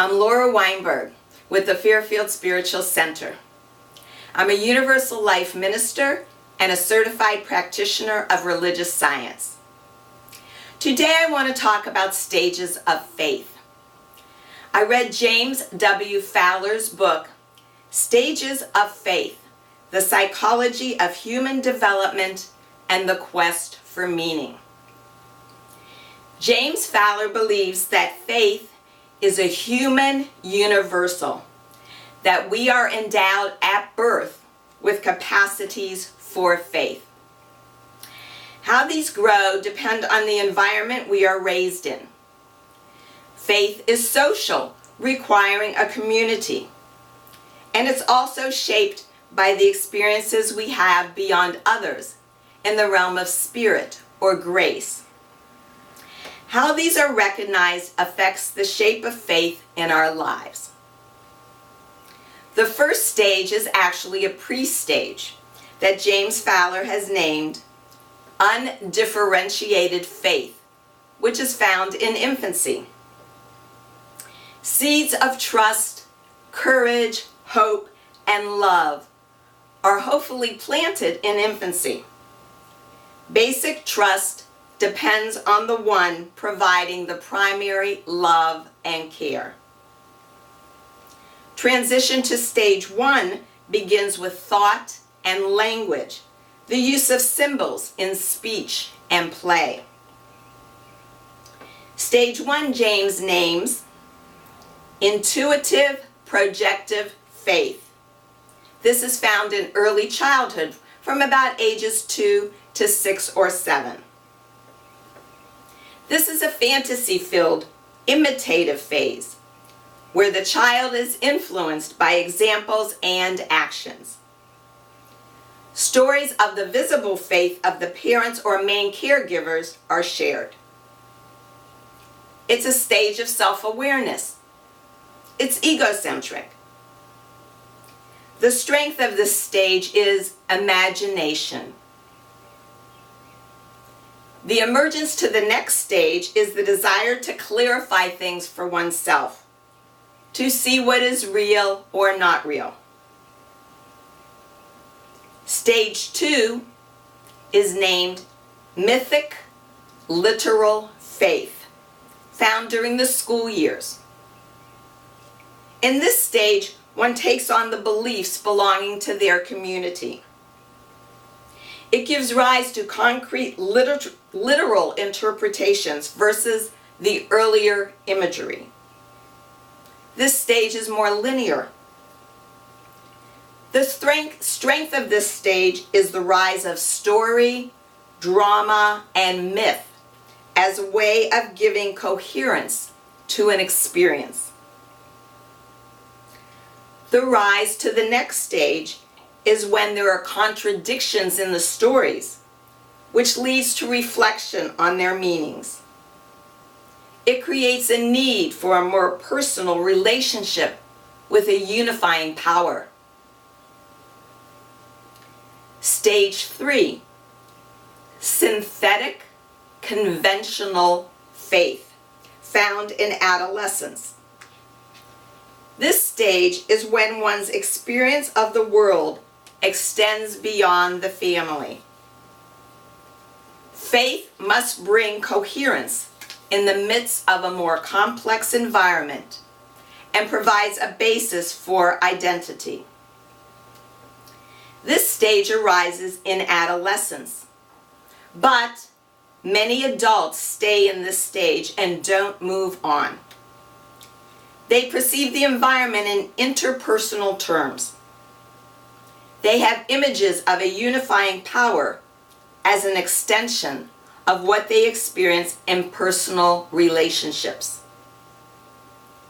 I'm Laura Weinberg with the Fairfield Spiritual Center. I'm a Universal Life Minister and a certified practitioner of religious science. Today I want to talk about stages of faith. I read James W. Fowler's book, Stages of Faith, The Psychology of Human Development and the Quest for Meaning. James Fowler believes that faith is a human universal, that we are endowed at birth with capacities for faith. How these grow depend on the environment we are raised in. Faith is social, requiring a community, and it's also shaped by the experiences we have beyond others in the realm of spirit or grace. How these are recognized affects the shape of faith in our lives. The first stage is actually a pre-stage that James Fowler has named undifferentiated faith, which is found in infancy. Seeds of trust, courage, hope, and love are hopefully planted in infancy. Basic trust depends on the one providing the primary love and care. Transition to stage 1 begins with thought and language, the use of symbols in speech and play. Stage 1 James names intuitive projective faith. This is found in early childhood from about ages 2 to 6 or 7. This is a fantasy-filled, imitative phase, where the child is influenced by examples and actions. Stories of the visible faith of the parents or main caregivers are shared. It's a stage of self-awareness. It's egocentric. The strength of this stage is imagination. The emergence to the next stage is the desire to clarify things for oneself, to see what is real or not real. Stage 2 is named mythic literal faith, found during the school years. In this stage, one takes on the beliefs belonging to their community. It gives rise to concrete literal interpretations versus the earlier imagery. This stage is more linear. The strength of this stage is the rise of story, drama, and myth as a way of giving coherence to an experience. The rise to the next stage is when there are contradictions in the stories, which leads to reflection on their meanings. It creates a need for a more personal relationship with a unifying power. Stage 3, synthetic conventional faith, found in adolescence. This stage is when one's experience of the world extends beyond the family. Faith must bring coherence in the midst of a more complex environment and provides a basis for identity. This stage arises in adolescence, but many adults stay in this stage and don't move on. They perceive the environment in interpersonal terms. They have images of a unifying power as an extension of what they experience in personal relationships.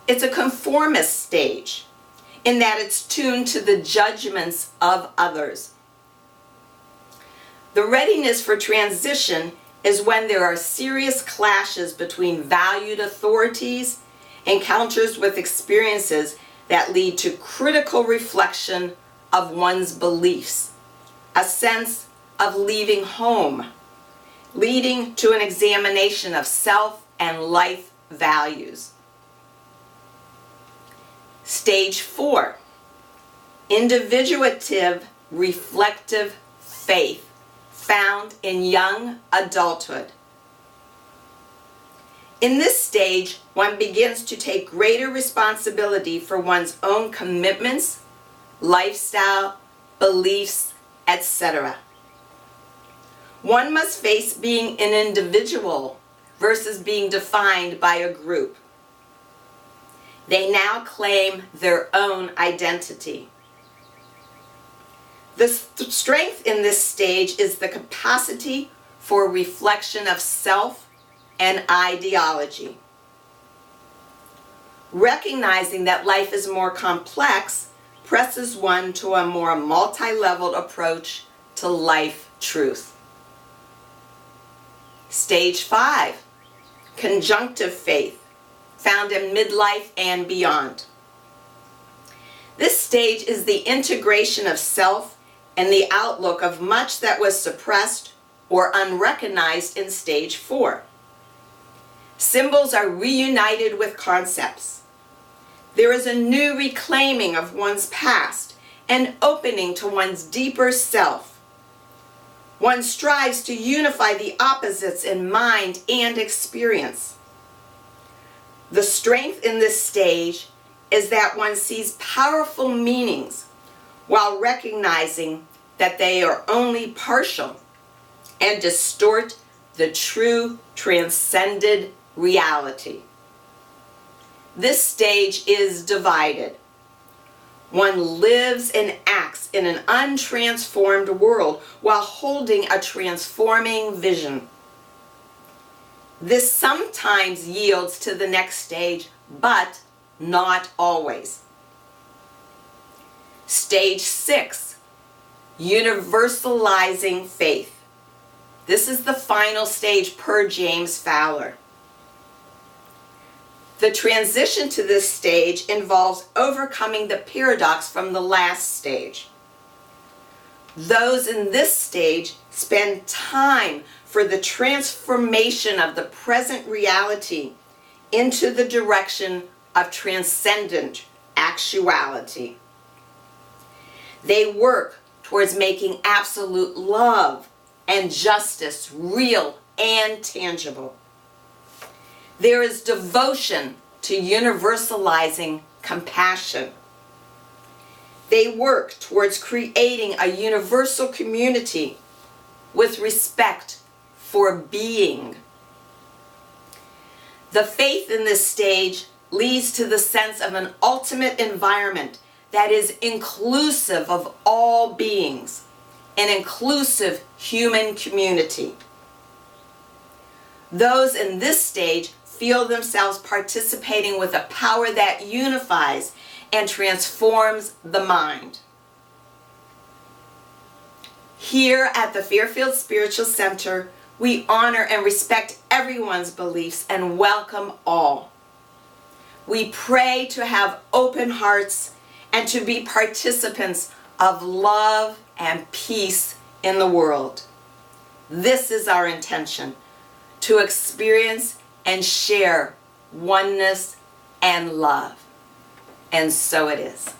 It's a conformist stage in that it's tuned to the judgments of others. The readiness for transition is when there are serious clashes between valued authorities, encounters with experiences that lead to critical reflection of one's beliefs, a sense of leaving home, leading to an examination of self and life values. Stage 4, individuative reflective faith, found in young adulthood. In this stage, one begins to take greater responsibility for one's own commitments, lifestyle, beliefs, etc. One must face being an individual versus being defined by a group. They now claim their own identity. The strength in this stage is the capacity for reflection of self and ideology. Recognizing that life is more complex presses one to a more multi-leveled approach to life truth. Stage 5, conjunctive faith, found in midlife and beyond. This stage is the integration of self and the outlook of much that was suppressed or unrecognized in stage 4. Symbols are reunited with concepts. There is a new reclaiming of one's past and opening to one's deeper self. One strives to unify the opposites in mind and experience. The strength in this stage is that one sees powerful meanings while recognizing that they are only partial and distort the true transcended reality. This stage is divided. One lives and acts in an untransformed world while holding a transforming vision. This sometimes yields to the next stage, but not always. Stage 6, universalizing faith. This is the final stage per James Fowler. The transition to this stage involves overcoming the paradox from the last stage. Those in this stage spend time for the transformation of the present reality into the direction of transcendent actuality. They work towards making absolute love and justice real and tangible. There is devotion to universalizing compassion. They work towards creating a universal community with respect for being. The faith in this stage leads to the sense of an ultimate environment that is inclusive of all beings, an inclusive human community. Those in this stage feel themselves participating with a power that unifies and transforms the mind. Here at the Fairfield Spiritual Center, we honor and respect everyone's beliefs and welcome all. We pray to have open hearts and to be participants of love and peace in the world. This is our intention, to experience and share oneness and love. And so it is.